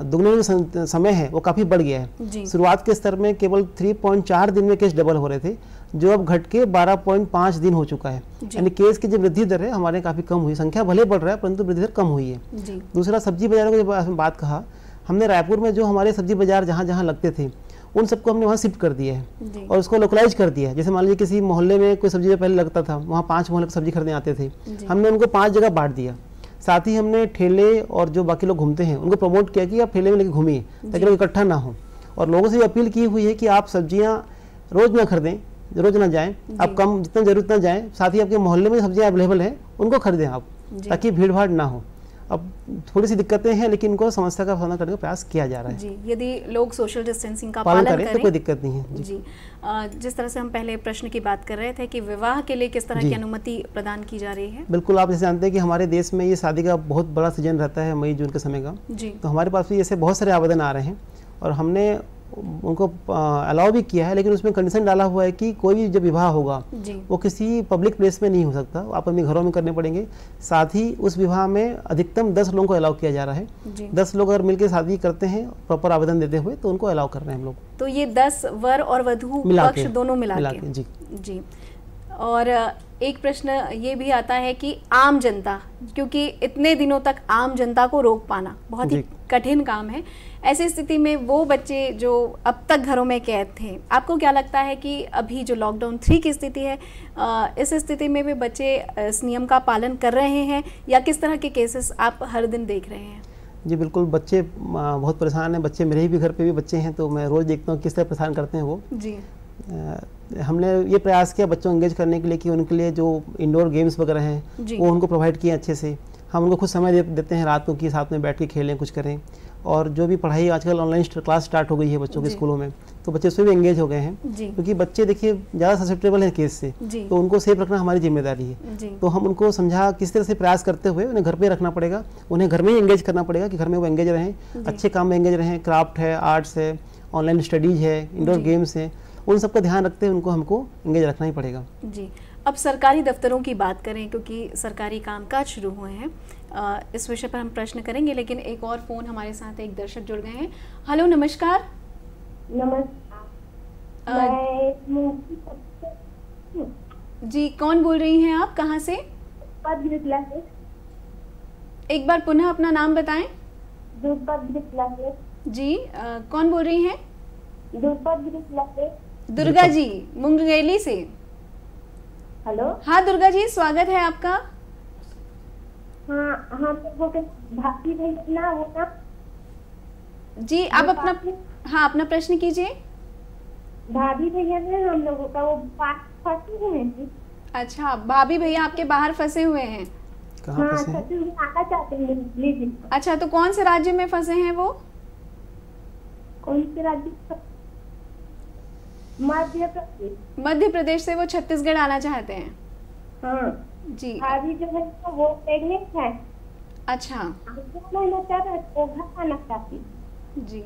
दुगने जो समय है वो काफ़ी बढ़ गया है। शुरुआत के स्तर में केवल 3.4 दिन में केस डबल हो रहे थे, जो अब घट के 12.5 दिन हो चुका है। यानी केस की जो वृद्धि दर है हमारे काफ़ी कम हुई, संख्या भले बढ़ रहा है परंतु वृद्धि दर कम हुई है। दूसरा, सब्जी बाजारों की जब बात कहा, हमने रायपुर में जो हमारे सब्जी बाजार जहाँ जहाँ लगते थे उन सबको हमने वहाँ शिफ्ट कर दिया है और उसको लोकलाइज कर दिया है। जैसे मान लीजिए किसी मोहल्ले में कोई सब्जी पहले लगता था, वहाँ 5 मोहल्ले सब्जी खरीदने आते थे, हमने उनको 5 जगह बांट दिया। साथ ही हमने ठेले और जो बाकी लोग घूमते हैं उनको प्रमोट किया कि आप ठेले में लेके घूमिए ताकि लोग इकट्ठा ना हो, और लोगों से अपील की हुई है कि आप सब्जियाँ रोज ना खरीदें, रोज ना जाएं, आप कम जितना जरूरत ना जाएं। साथ ही आपके मोहल्ले में सब्जियाँ अवेलेबल हैं उनको खरीदें आप, ताकि भीड़ भाड़ ना हो। अब थोड़ी सी दिक्कतें हैं लेकिन इनको समस्या का सामना करने का प्रयास किया जा रहा है। जी, यदि लोग सोशल डिस्टेंसिंग का पालन करें तो कोई दिक्कत नहीं है। जी जिस तरह से हम पहले प्रश्न की बात कर रहे थे कि विवाह के लिए किस तरह की अनुमति प्रदान की जा रही है। बिल्कुल, आप जैसे जानते हैं कि हमारे देश में ये शादी का बहुत बड़ा सीजन रहता है, मई जून के समय का। तो हमारे पास भी ऐसे बहुत सारे आवेदन आ रहे हैं और हमने उनको अलाउ भी किया है, लेकिन उसमें कंडीशन डाला हुआ है कि कोई भी जब विवाह होगा वो किसी पब्लिक प्लेस में नहीं हो सकता, आप अपने घरों में करने पड़ेंगे। साथ ही उस विवाह में अधिकतम 10 लोगों को अलाउ किया जा रहा है। 10 लोग अगर मिलकर शादी करते हैं प्रॉपर आवेदन देते हुए तो उनको अलाउ कर रहे हैं हम लोग। तो ये 10 वर और वधू पक्ष दोनों मिला के। जी। और एक प्रश्न ये भी आता है कि आम जनता, क्योंकि इतने दिनों तक आम जनता को रोक पाना बहुत ही कठिन काम है, ऐसी स्थिति में वो बच्चे जो अब तक घरों में कैद थे, आपको क्या लगता है कि अभी जो लॉकडाउन 3 की स्थिति है, इस स्थिति में भी बच्चे इस नियम का पालन कर रहे हैं या किस तरह के केसेस आप हर दिन देख रहे हैं? जी बिल्कुल, बच्चे बहुत परेशान हैं। बच्चे मेरे भी घर पे भी बच्चे हैं, तो मैं रोज़ देखता हूँ किस तरह परेशान करते हैं वो। जी हमने ये प्रयास किया बच्चों को एंगेज करने के लिए कि उनके लिए जो इंडोर गेम्स वगैरह हैं वो उनको प्रोवाइड किए अच्छे से। हम उनको खुद समय देते हैं रात को कि साथ में बैठ के खेलें, कुछ करें। और जो भी पढ़ाई आजकल ऑनलाइन क्लास स्टार्ट हो गई है बच्चों के स्कूलों में, तो बच्चे उसमें भी एंगेज हो गए हैं, क्योंकि बच्चे देखिए ज़्यादा ससेप्टेबल हैं केस से, तो उनको सेफ रखना हमारी जिम्मेदारी है। तो हम उनको समझा किस तरह से प्रयास करते हुए उन्हें घर पे रखना पड़ेगा, उन्हें घर में ही एंगेज करना पड़ेगा कि घर में वो एंगेज रहें, अच्छे काम में एंगेज रहें। क्राफ्ट है, आर्ट्स है, ऑनलाइन स्टडीज है, इंडोर गेम्स हैं, उन सबका ध्यान रखते हुए उनको हमको एंगेज रखना ही पड़ेगा। जी, अब सरकारी दफ्तरों की बात करें, क्योंकि सरकारी कामकाज शुरू हुए हैं, इस विषय पर हम प्रश्न करेंगे, लेकिन एक और फोन हमारे साथ एक दर्शक जुड़ गए हैं। हेलो, नमस्कार। जी, कौन बोल रही हैं आप, कहाँ से? एक बार पुनः अपना नाम बताएं। जी, कौन बोल रही हैं? दुर्गा जी, मुंगेली से। हेलो। हाँ दुर्गा जी, स्वागत है आपका। हाँ, वो भाभी ना वो ना। जी, आप अपना प्रश्न कीजिए। भाभी भैया ने हम लोगों का वो फंसे हुए हैं। अच्छा, भाभी भैया आपके बाहर फंसे हुए हैं? हाँ, आना चाहते हैं। अच्छा, तो कौन से राज्य में फंसे हैं वो? कौन से राज्य? मध्य प्रदेश से वो छत्तीसगढ़ आना चाहते हैं। हाँ जी। भाभी जो है वो प्रेग्नेंट है। अच्छा, वो घर आना चाहती। जी,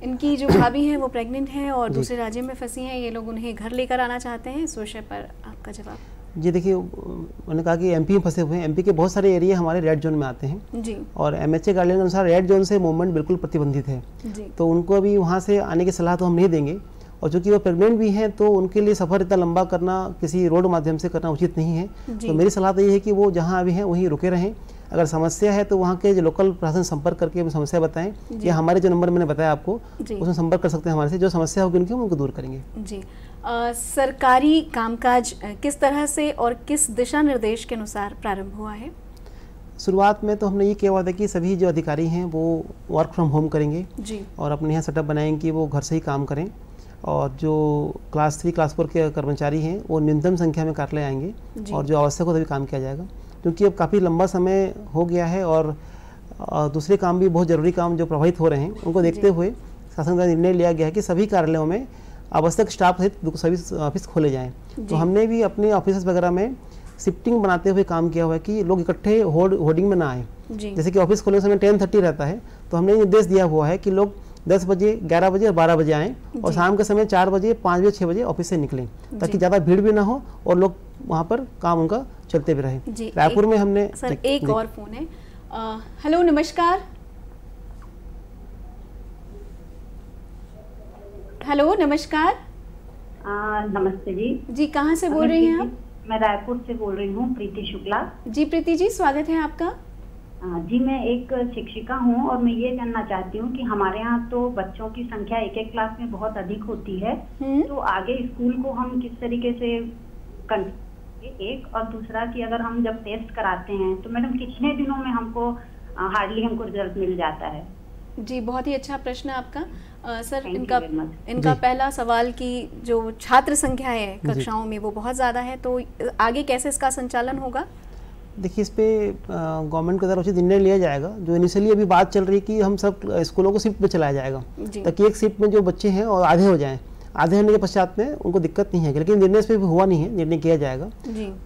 इनकी जो भाभी है वो प्रेग्नेंट है और दूसरे राज्य में फंसी हैं, ये लोग उन्हें घर लेकर आना चाहते हैं। इस विषय पर आपका जवाब? जी देखिए, उन्होंने कहा कि एमपी में फंसे हुए हैं। एमपी के बहुत सारे एरिया हमारे रेड जोन में आते हैं जी, और एमएचए गाइडलाइन के अनुसार रेड जोन से मूवमेंट बिल्कुल प्रतिबंधित है जी। तो उनको भी वहाँ से आने की सलाह तो हम नहीं देंगे, और चूंकि वो प्रेग्नेंट भी हैं तो उनके लिए सफ़र इतना लंबा करना किसी रोड माध्यम से करना उचित नहीं है। तो मेरी सलाह तो ये है कि वो जहाँ अभी हैं वहीं रुके रहें। अगर समस्या है तो वहाँ के जो लोकल प्रशासन संपर्क करके समस्या बताएं, या हमारे जो नंबर मैंने बताया आपको उसमें संपर्क कर सकते हैं हमारे से। जो समस्या होगी उनकी हम उनको दूर करेंगे। जी, सरकारी कामकाज किस तरह से और किस दिशा निर्देश के अनुसार प्रारंभ हुआ है? शुरुआत में तो हमने ये किया हुआ था कि सभी जो अधिकारी हैं वो वर्क फ्रॉम होम करेंगे जी, और अपने यहाँ सेटअप बनाएंगे कि वो घर से ही काम करें। और जो क्लास 3 क्लास 4 के कर्मचारी हैं वो न्यूनतम संख्या में कार्यालय आएंगे और जो आवश्यक हो तभी काम किया जाएगा, क्योंकि अब काफ़ी लंबा समय हो गया है और दूसरे काम भी बहुत ज़रूरी काम जो प्रभावित हो रहे हैं उनको देखते हुए शासन का निर्णय लिया गया है कि सभी कार्यालयों में आवश्यक स्टाफ सहित सभी ऑफिस खोले जाएँ। तो हमने भी अपने ऑफिस वगैरह में शिफ्टिंग बनाते हुए काम किया हुआ है कि लोग इकट्ठे होर्डिंग में ना आए। जैसे कि ऑफिस खोलने समय 10:30 रहता है, तो हमने निर्देश दिया हुआ है कि लोग 10 बजे, 11 बजे और 12 बजे आएँ और शाम के समय 4 बजे, 5 बजे, 6 बजे ऑफिस से निकलें, ताकि ज़्यादा भीड़ भी ना हो और लोग वहाँ पर काम उनका चलते भी रहे। रायपुर में हमने सर एक और फोन है। हेलो, नमस्कार। हेलो, नमस्कार। नमस्ते जी। जी, कहाँ से बोल रही हैं आप? मैं रायपुर से बोल रही हूँ, प्रीति शुक्ला। जी प्रीति जी, स्वागत है आपका। जी, मैं एक शिक्षिका हूँ और मैं ये जानना चाहती हूँ कि हमारे यहाँ तो बच्चों की संख्या एक एक क्लास में बहुत अधिक होती है, तो आगे स्कूल को हम किस तरीके से एक, और दूसरा कि अगर हम जब टेस्ट कराते हैं तो मैडम कितने दिनों में हमको हार्डली हमको रिजल्ट मिल जाता है? जी, बहुत ही अच्छा प्रश्न है आपका। सर, इनका पहला सवाल कि जो छात्र संख्या है कक्षाओं में वो बहुत ज़्यादा है, तो आगे कैसे इसका संचालन होगा? देखिए, इस पे गवर्नमेंट के द्वारा उचित निर्णय लिया जाएगा। जो इनिशियली अभी बात चल रही है कि हम सब स्कूलों को शिफ्ट में चलाया जाएगा, ताकि एक शिफ्ट में जो बच्चे हैं और आधे हो जाएं, आधे होने के पश्चात में उनको दिक्कत नहीं है, लेकिन निर्णय इस पर भी हुआ नहीं है, निर्णय किया जाएगा।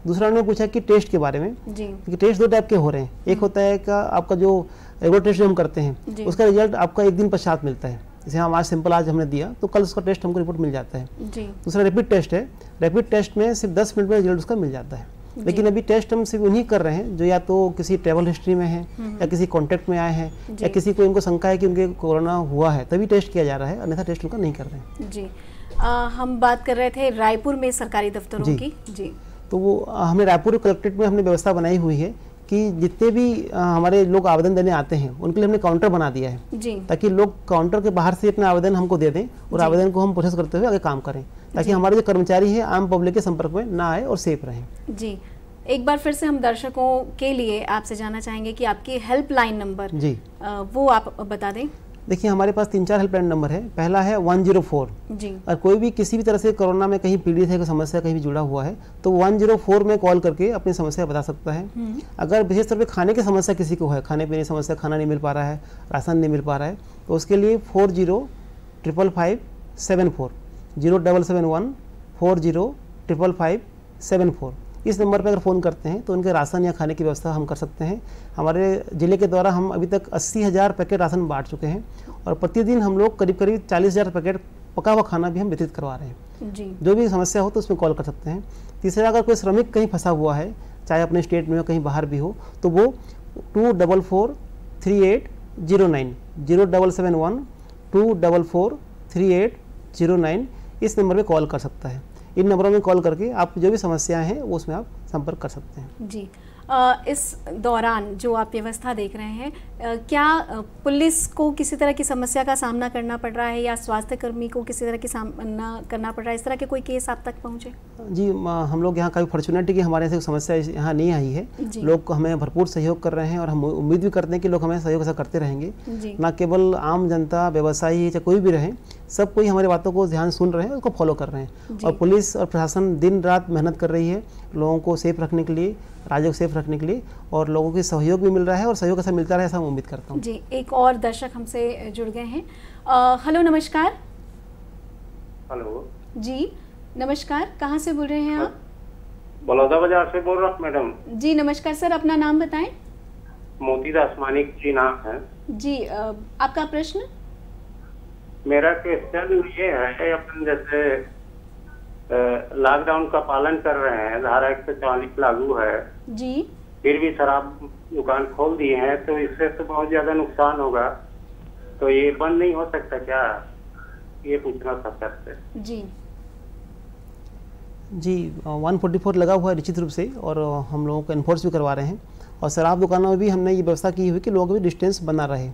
दूसरा उन्होंने पूछा कि टेस्ट के बारे में, क्योंकि टेस्ट 2 टाइप के हो रहे हैं। एक होता है का आपका जो रेगुलर टेस्ट जो हम करते हैं उसका रिजल्ट आपका एक दिन पश्चात मिलता है, जैसे हम आज सैंपल आज हमने दिया तो कल उसका टेस्ट हमको रिपोर्ट मिल जाता है। दूसरा रैपिड टेस्ट है, रैपिड टेस्ट में सिर्फ 10 मिनट में रिजल्ट उसका मिल जाता है। लेकिन अभी टेस्ट हम सिर्फ उन्हीं कर रहे हैं जो या तो किसी ट्रैवल हिस्ट्री में है या किसी कॉन्टैक्ट में आए हैं या किसी को इनको शंका है कि उनके कोरोना हुआ है, तभी टेस्ट किया जा रहा है, अन्यथा टेस्ट उनका नहीं कर रहे हैं। जी, हम बात कर रहे थे रायपुर में सरकारी दफ्तरों की। जी, तो वो हमने रायपुर कलेक्ट्रेट में हमने व्यवस्था बनाई हुई है कि जितने भी हमारे लोग आवेदन देने आते हैं उनके लिए हमने काउंटर बना दिया है, ताकि लोग काउंटर के बाहर से अपना आवेदन हमको दे दें और आवेदन को हम प्रोसेस करते हुए आगे काम करें, ताकि हमारे जो कर्मचारी हैं आम पब्लिक के संपर्क में ना आए और सेफ रहें। जी, एक बार फिर से हम दर्शकों के लिए आपसे जानना चाहेंगे कि आपकी हेल्पलाइन नंबर वो आप बता दें। देखिए, हमारे पास 3-4 हेल्पलाइन नंबर है। पहला है 104 जी। और कोई भी किसी भी तरह से कोरोना में कहीं पीड़ित है, कोई समस्या कहीं भी जुड़ा हुआ है, तो 104 में कॉल करके अपनी समस्या बता सकता है। अगर विशेष तौर पे खाने की समस्या किसी को है, खाने पीने की समस्या, खाना नहीं मिल पा रहा है, राशन नहीं मिल पा रहा है, तो उसके लिए 40555740 0771 40555740 इस नंबर पर अगर फ़ोन करते हैं तो उनके राशन या खाने की व्यवस्था हम कर सकते हैं। हमारे ज़िले के द्वारा हम अभी तक 80,000 पैकेट राशन बांट चुके हैं और प्रतिदिन हम लोग करीब 40,000 पैकेट पका हुआ खाना भी हम वितरित करवा रहे हैं जी। जो भी समस्या हो तो उसमें कॉल कर सकते हैं। तीसरा, अगर कोई श्रमिक कहीं फंसा हुआ है, चाहे अपने स्टेट में हो कहीं बाहर भी हो, तो वो 2443809 0771 2443809 इस नंबर पर कॉल कर सकता है। इन नंबरों में कॉल करके आप जो भी समस्याएं हैं वो उसमें आप संपर्क कर सकते हैं। जी, इस दौरान जो आप व्यवस्था देख रहे हैं, क्या पुलिस को किसी तरह की समस्या का सामना करना पड़ रहा है या स्वास्थ्य कर्मी को किसी तरह की सामना करना पड़ रहा है? इस तरह के कोई केस आप तक पहुंचे? जी, हम लोग यहाँ काफ़ी फॉर्चुनेट है कि हमारे से समस्या यहाँ नहीं आई है। लोग हमें भरपूर सहयोग कर रहे हैं और हम उम्मीद भी करते हैं कि लोग हमें सहयोग ऐसा करते रहेंगे। न केवल आम जनता, व्यवसायी चाहे कोई भी रहे, सब कोई हमारी बातों को ध्यान सुन रहे हैं, उसको फॉलो कर रहे हैं। और पुलिस और प्रशासन दिन रात मेहनत कर रही है लोगों को सेफ रखने के लिए, राज्य को सेफ रखने के लिए, और लोगों की सहयोग भी मिल रहा है और सहयोग ऐसा मिलता रहे ऐसा मैं उम्मीद करता हूँ। जी, एक और दर्शक हमसे जुड़ गए हैं। हेलो, नमस्कार। हेलो जी, नमस्कार, कहाँ से बोल रहे हैं आप? बलौदा बाजार से बोल रहा हूँ मैडम। जी नमस्कार सर, अपना नाम बताएं। मोतीदास मानिक जी नाम है जी। आपका प्रश्न? मेरा क्वेश्चन ये है, अपन जैसे लॉकडाउन का पालन कर रहे हैं, धारा 144 लागू है जी, फिर भी शराब दुकान खोल दिए हैं, तो इससे तो बहुत ज्यादा नुकसान होगा, तो ये बंद नहीं हो सकता क्या? ये पूछना था सर से। जी 144 लगा हुआ है निश्चित रूप से, और हम लोगों को एनफोर्स भी करवा रहे हैं। और शराब दुकानों में भी हमने ये व्यवस्था की हुई कि लोगों भी डिस्टेंस बना रहे।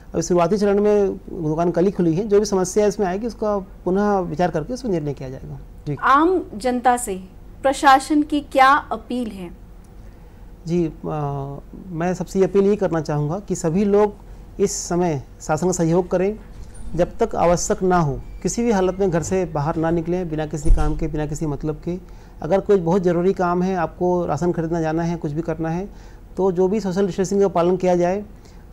अभी शुरुआती चरण में दुकान कल ही खुली है, जो भी समस्या इसमें आएगी उसका पुनः विचार करके उसमें निर्णय किया जाएगा। जी, आम जनता से प्रशासन की क्या अपील है? जी, मैं सबसे अपील यही करना चाहूँगा कि सभी लोग इस समय शासन का सहयोग करें जब तक आवश्यक ना हो, किसी भी हालत में घर से बाहर ना निकलें बिना किसी काम के, बिना किसी मतलब के। अगर कोई बहुत ज़रूरी काम है, आपको राशन खरीदना जाना है, कुछ भी करना है, तो जो भी सोशल डिस्टेंसिंग का पालन किया जाए,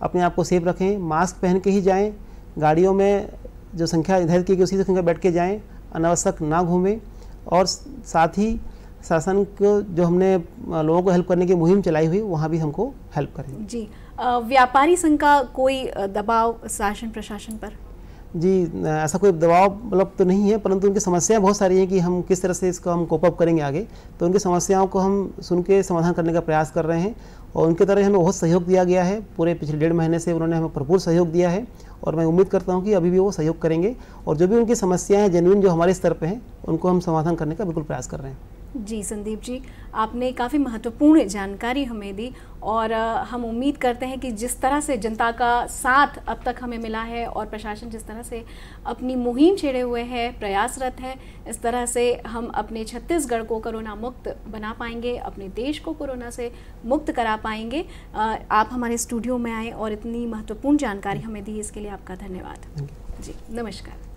अपने आप को सेफ रखें, मास्क पहन के ही जाएं, गाड़ियों में जो संख्या निर्धारित की गई उसी संख्या बैठ के जाएं, अनावश्यक ना घूमें। और साथ ही शासन को जो हमने लोगों को हेल्प करने की मुहिम चलाई हुई, वहाँ भी हमको हेल्प करें। जी, व्यापारी संघ का कोई दबाव शासन प्रशासन पर? जी, ऐसा कोई दबाव मतलब तो नहीं है, परंतु उनकी समस्याएं बहुत सारी हैं कि हम किस तरह से इसको हम कोप अप करेंगे आगे। तो उनकी समस्याओं को हम सुन के समाधान करने का प्रयास कर रहे हैं और उनकी तरह हमें बहुत सहयोग दिया गया है। पूरे पिछले 1.5 महीने से उन्होंने हमें भरपूर सहयोग दिया है और मैं उम्मीद करता हूं कि अभी भी वो सहयोग करेंगे और जो भी उनकी समस्याएं हैं जेन्युइन जो हमारे स्तर पे हैं, उनको हम समाधान करने का बिल्कुल प्रयास कर रहे हैं। जी संदीप जी, आपने काफ़ी महत्वपूर्ण जानकारी हमें दी और हम उम्मीद करते हैं कि जिस तरह से जनता का साथ अब तक हमें मिला है और प्रशासन जिस तरह से अपनी मुहिम छेड़े हुए है, प्रयासरत है, इस तरह से हम अपने छत्तीसगढ़ को कोरोना मुक्त बना पाएंगे, अपने देश को कोरोना से मुक्त करा पाएंगे। आप हमारे स्टूडियो में आए और इतनी महत्वपूर्ण जानकारी हमें दी, इसके लिए आपका धन्यवाद। जी, नमस्कार।